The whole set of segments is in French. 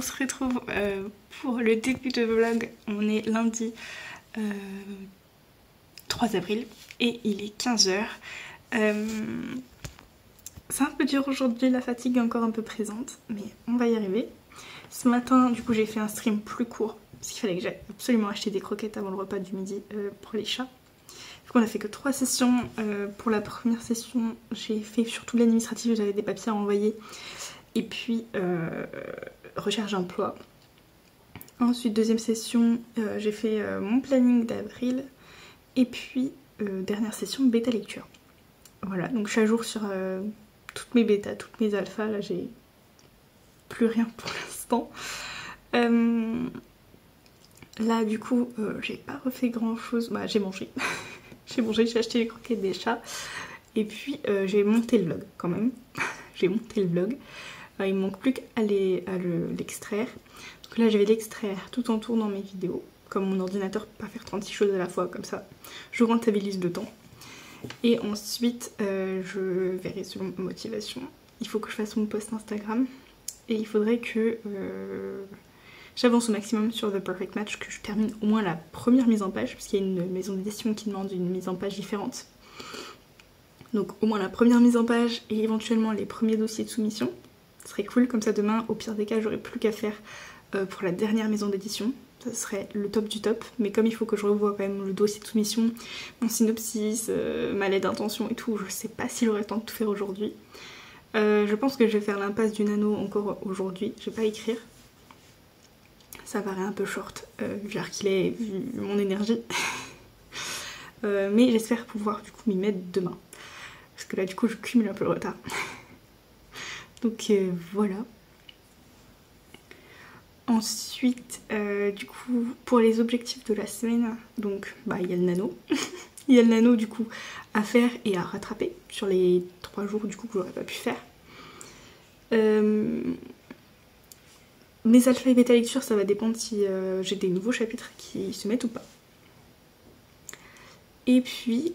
se retrouve pour le début de vlog. On est lundi 3 avril et il est 15h. C'est un peu dur aujourd'hui, la fatigue est encore un peu présente, mais on va y arriver. Ce matin, du coup, j'ai fait un stream plus court parce qu'il fallait que j'aille absolument acheter des croquettes avant le repas du midi pour les chats. On a fait que 3 sessions. Pour la première session, j'ai fait surtout l'administratif, j'avais des papiers à envoyer. Et puis, recherche d'emploi. Ensuite, deuxième session, j'ai fait mon planning d'avril. Et puis, dernière session, bêta lecture. Voilà, donc je suis à jour sur toutes mes bêtas, toutes mes alphas. Là, j'ai plus rien pour l'instant. Là, du coup, j'ai pas refait grand chose. Bah, j'ai mangé. J'ai acheté les croquettes des chats. Et puis, j'ai monté le vlog quand même. J'ai monté le vlog. Il me manque plus qu'à l'extraire. Donc là, je vais l'extraire tout en tournant mes vidéos. Comme mon ordinateur peut pas faire 36 choses à la fois, comme ça, je rentabilise le temps. Et ensuite, je verrai selon ma motivation. Il faut que je fasse mon post Instagram. Et il faudrait que j'avance au maximum sur The Perfect Match, que je termine au moins la première mise en page, parce qu'il y a une maison d'édition qui demande une mise en page différente. Donc au moins la première mise en page et éventuellement les premiers dossiers de soumission. Ce serait cool, comme ça demain, au pire des cas, j'aurai plus qu'à faire pour la dernière maison d'édition. Ça serait le top du top, mais comme il faut que je revoie quand même le dossier de soumission, mon synopsis, ma lettre d'intention et tout, je sais pas si j'aurai le temps de tout faire aujourd'hui. Je pense que je vais faire l'impasse du nano encore aujourd'hui, je vais pas écrire. Ça paraît un peu short, vu qu'il est, vu mon énergie. Mais j'espère pouvoir du coup m'y mettre demain. Parce que là du coup je cumule un peu le retard. Donc voilà. Ensuite, du coup, pour les objectifs de la semaine, donc bah il y a le nano. Il y a le nano du coup à faire et à rattraper sur les 3 jours du coup que j'aurais pas pu faire. Mes alpha et bêta lecture, ça va dépendre si j'ai des nouveaux chapitres qui se mettent ou pas. Et puis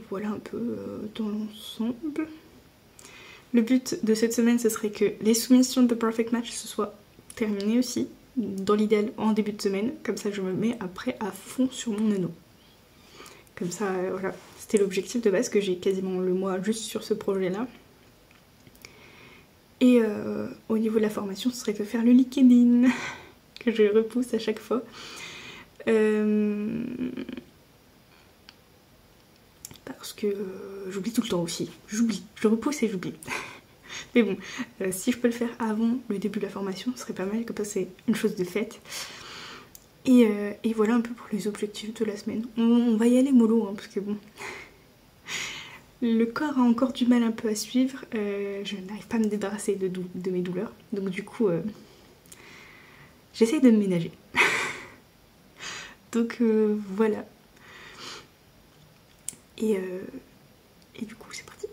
voilà un peu dans l'ensemble. Le but de cette semaine, ce serait que les soumissions de The Perfect Match se soient terminées aussi, dans l'idéal en début de semaine. Comme ça, je me mets après à fond sur mon nano. Comme ça, voilà, c'était l'objectif de base, que j'ai quasiment le mois juste sur ce projet-là. Et au niveau de la formation, ce serait de faire le LinkedIn, que je repousse à chaque fois. Parce que j'oublie tout le temps aussi. J'oublie, je repousse et j'oublie. Mais bon, si je peux le faire avant le début de la formation, ce serait pas mal, comme ça c'est une chose de faite. Et voilà un peu pour les objectifs de la semaine. On va y aller mollo, hein, parce que bon... Le corps a encore du mal un peu à suivre, je n'arrive pas à me débarrasser de mes douleurs, donc du coup j'essaye de me ménager. Donc voilà. Et du coup c'est parti.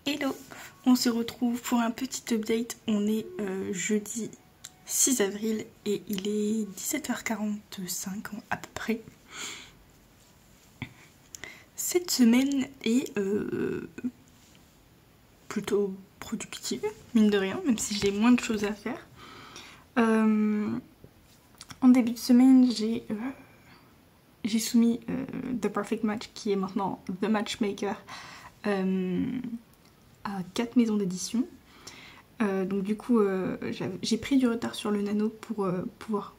Hello, on se retrouve pour un petit update. On est jeudi 6 avril et il est 17h45 à peu près. Cette semaine est plutôt productive, mine de rien, même si j'ai moins de choses à faire. En début de semaine, j'ai soumis The Perfect Match, qui est maintenant The Matchmaker, à 4 maisons d'édition. Donc du coup j'ai pris du retard sur le nano pour pouvoir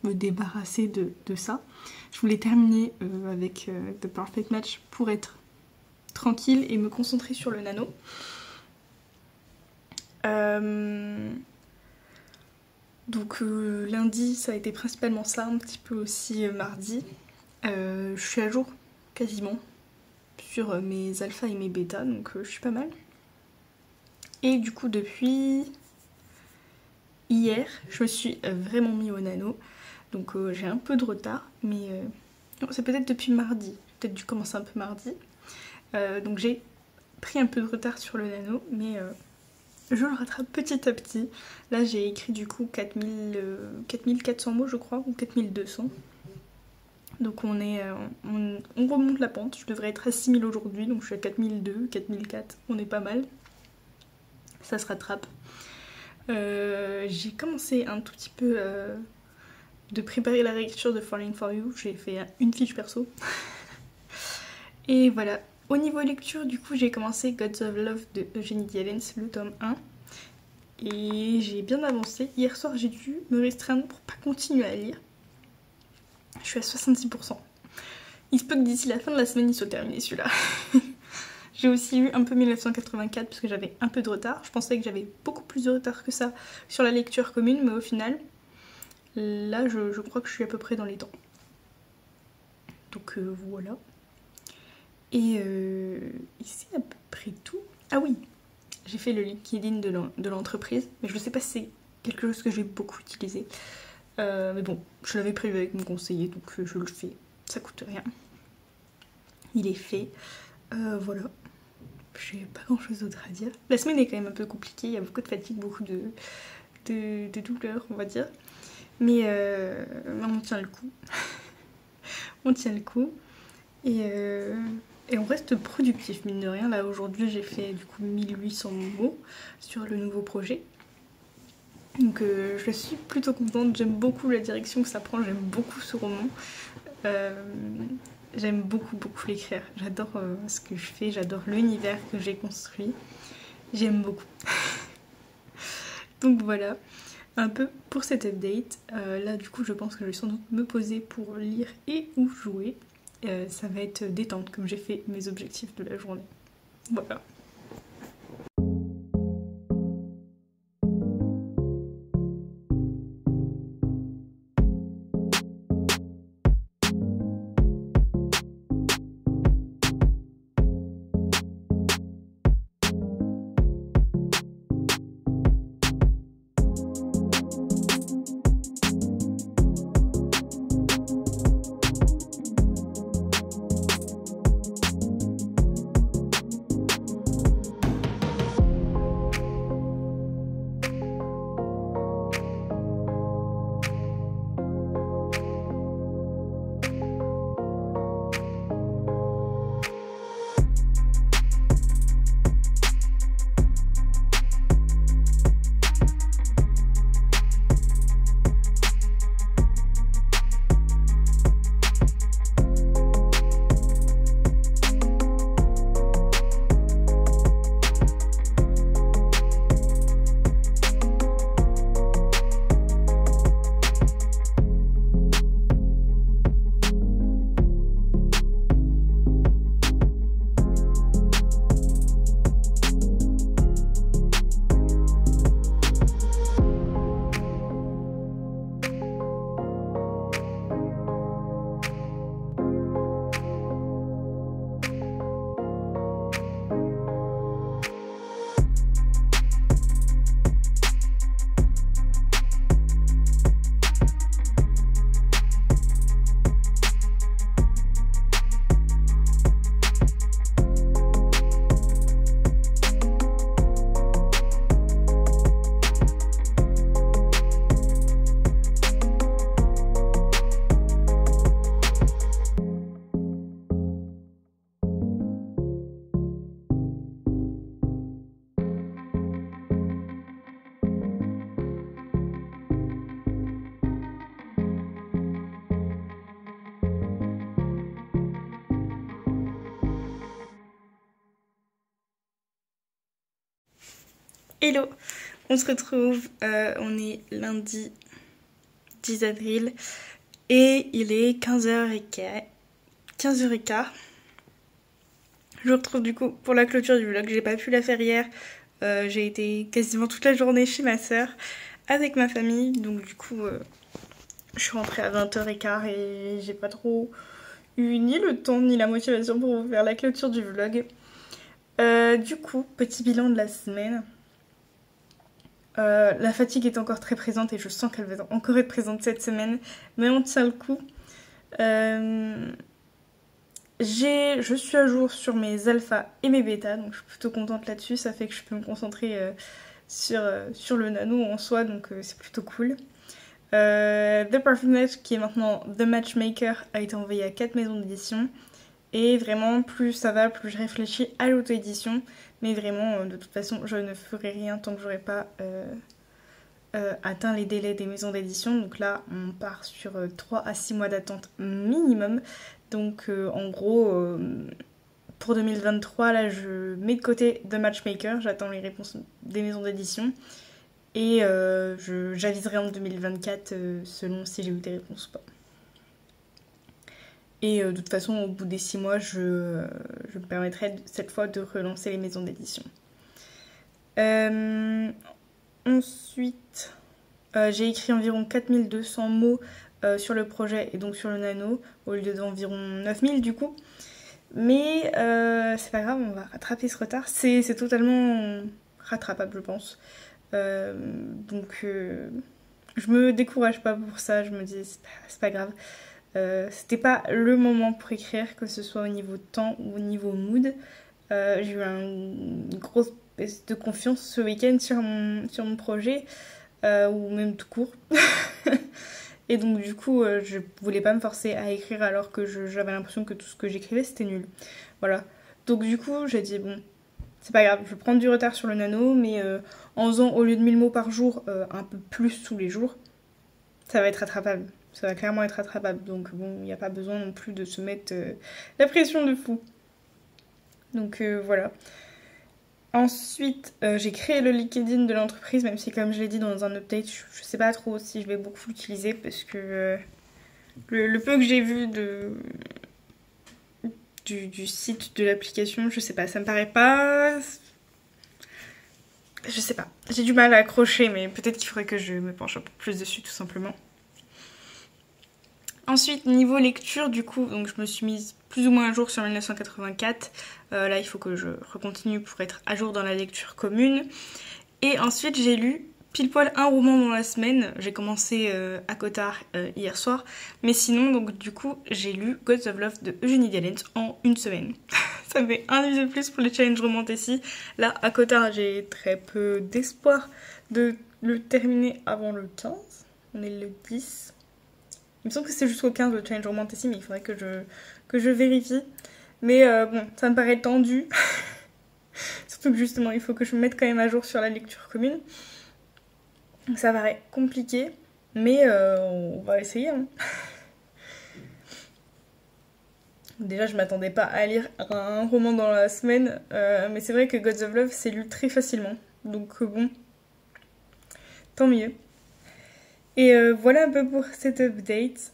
me débarrasser de ça. Je voulais terminer avec The Perfect Match pour être tranquille et me concentrer sur le nano. Donc lundi ça a été principalement ça, un petit peu aussi mardi. Je suis à jour quasiment sur mes alpha et mes bêta, donc je suis pas mal. Et du coup depuis hier je me suis vraiment mis au nano, donc j'ai un peu de retard, mais c'est peut-être depuis mardi, j'ai peut-être dû commencer un peu mardi. Donc j'ai pris un peu de retard sur le nano, mais je le rattrape petit à petit. Là j'ai écrit du coup 4400 mots je crois, ou 4200. Donc on remonte la pente, je devrais être à 6000 aujourd'hui, donc je suis à 4002, 4004, on est pas mal. Ça se rattrape. J'ai commencé un tout petit peu de préparer la réécriture de Falling For You, j'ai fait une fiche perso. Et voilà, au niveau lecture du coup j'ai commencé Gods of Love de Eugénie Dialens, le tome 1. Et j'ai bien avancé, hier soir j'ai dû me restreindre pour pas continuer à lire. Je suis à 66%. Il se peut que d'ici la fin de la semaine il soit terminé celui-là. J'ai aussi eu un peu 1984 parce que j'avais un peu de retard. Je pensais que j'avais beaucoup plus de retard que ça sur la lecture commune, mais au final, là je crois que je suis à peu près dans les temps. Donc voilà. Et c'est à peu près tout. Ah oui, j'ai fait le LinkedIn de l'entreprise, mais je ne sais pas si c'est quelque chose que j'ai beaucoup utilisé. Mais bon, je l'avais prévu avec mon conseiller, donc je le fais. Ça coûte rien. Il est fait. Voilà. J'ai pas grand chose d'autre à dire. La semaine est quand même un peu compliquée, il y a beaucoup de fatigue, beaucoup de douleurs, on va dire. Mais on tient le coup. On tient le coup. Et on reste productif, mine de rien. Là, aujourd'hui, j'ai fait du coup 1800 mots sur le nouveau projet. Donc je suis plutôt contente, j'aime beaucoup la direction que ça prend, j'aime beaucoup ce roman. J'aime beaucoup l'écrire, j'adore ce que je fais, j'adore l'univers que j'ai construit. J'aime beaucoup. Donc voilà, un peu pour cet update. Là du coup je pense que je vais sans doute me poser pour lire et ou jouer. Ça va être détente comme j'ai fait mes objectifs de la journée. Voilà. Hello, on se retrouve, on est lundi 10 avril et il est 15h15. 15h15. Je vous retrouve du coup pour la clôture du vlog, j'ai pas pu la faire hier, j'ai été quasiment toute la journée chez ma soeur avec ma famille, donc du coup je suis rentrée à 20h15 et j'ai pas trop eu ni le temps ni la motivation pour vous faire la clôture du vlog. Du coup, petit bilan de la semaine. La fatigue est encore très présente et je sens qu'elle va encore être présente cette semaine, mais on tient le coup. Je suis à jour sur mes alphas et mes bêtas, donc je suis plutôt contente là-dessus. Ça fait que je peux me concentrer sur le nano en soi, donc c'est plutôt cool. The Perfect Match, qui est maintenant The Matchmaker, a été envoyé à 4 maisons d'édition. Et vraiment, plus ça va, plus je réfléchis à l'auto-édition. Mais vraiment, de toute façon, je ne ferai rien tant que j'aurai pas atteint les délais des maisons d'édition. Donc là, on part sur 3 à 6 mois d'attente minimum. Donc en gros, pour 2023, là, je mets de côté The Matchmaker. J'attends les réponses des maisons d'édition. Et j'aviserai en 2024 selon si j'ai eu des réponses ou pas. Et de toute façon, au bout des 6 mois, je me permettrai cette fois de relancer les maisons d'édition. Ensuite, j'ai écrit environ 4200 mots sur le projet et donc sur le nano, au lieu d'environ 9000 du coup. Mais c'est pas grave, on va rattraper ce retard. C'est totalement rattrapable, je pense. Donc je me décourage pas pour ça, je me dis c'est pas grave. C'était pas le moment pour écrire, que ce soit au niveau temps ou au niveau mood. J'ai eu une grosse baisse de confiance ce week-end sur mon projet, ou même tout court. Et donc du coup, je voulais pas me forcer à écrire alors que j'avais l'impression que tout ce que j'écrivais c'était nul. Voilà. Donc du coup, j'ai dit bon, c'est pas grave, je vais prendre du retard sur le nano, mais en faisant au lieu de 1000 mots par jour, un peu plus tous les jours, ça va être rattrapable. Ça va clairement être rattrapable. Donc bon, il n'y a pas besoin non plus de se mettre la pression de fou. Donc voilà. Ensuite, j'ai créé le LinkedIn de l'entreprise, même si comme je l'ai dit dans un update, je sais pas trop si je vais beaucoup l'utiliser parce que le peu que j'ai vu du site de l'application, je sais pas, ça me paraît pas... Je sais pas, j'ai du mal à accrocher, mais peut-être qu'il faudrait que je me penche un peu plus dessus tout simplement. Ensuite, niveau lecture, du coup, donc je me suis mise plus ou moins à jour sur 1984. Là, il faut que je recontinue pour être à jour dans la lecture commune. Et ensuite, j'ai lu pile poil un roman dans la semaine. J'ai commencé à Cotard hier soir. Mais sinon, donc du coup, j'ai lu Gods of Love de Eugénie Galland en une semaine. Ça me fait un livre de plus pour le challenge Romantasy. Là, à Cotard, j'ai très peu d'espoir de le terminer avant le 15. On est le 10. Il me semble que c'est jusqu'au 15 le challenge Romantasy, mais il faudrait que je vérifie. Mais bon, ça me paraît tendu. Surtout que justement, il faut que je me mette quand même à jour sur la lecture commune. Donc ça paraît compliqué, mais on va essayer. Hein. Déjà, je m'attendais pas à lire un roman dans la semaine, mais c'est vrai que Gods of Love, c'est lu très facilement. Donc bon, tant mieux. Et voilà un peu pour cet update.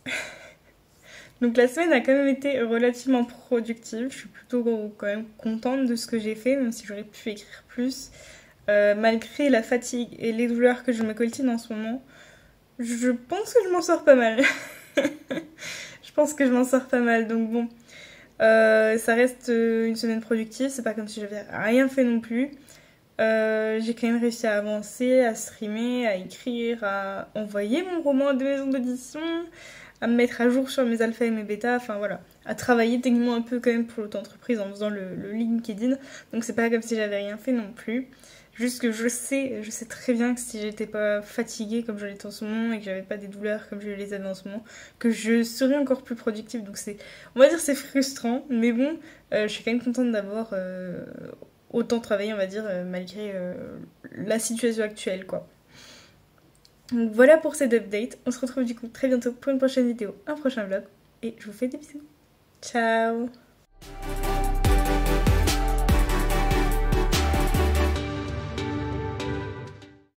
Donc la semaine a quand même été relativement productive. Je suis plutôt quand même contente de ce que j'ai fait, même si j'aurais pu écrire plus. Malgré la fatigue et les douleurs que je me coltine en ce moment, je pense que je m'en sors pas mal. Je pense que je m'en sors pas mal, donc bon. Ça reste une semaine productive, c'est pas comme si j'avais rien fait non plus. J'ai quand même réussi à avancer, à streamer, à écrire, à envoyer mon roman à des maisons d'édition, à me mettre à jour sur mes alphas et mes bêtas, enfin voilà, à travailler techniquement un peu quand même pour l'auto-entreprise en faisant le LinkedIn, donc c'est pas comme si j'avais rien fait non plus. Juste que je sais très bien que si j'étais pas fatiguée comme je l'étais en ce moment et que j'avais pas des douleurs comme je les avais en ce moment, que je serais encore plus productive, donc on va dire c'est frustrant, mais bon, je suis quand même contente d'avoir autant travaillé, on va dire, malgré la situation actuelle, quoi. Donc voilà pour cet update. On se retrouve du coup très bientôt pour une prochaine vidéo, un prochain vlog. Et je vous fais des bisous. Ciao!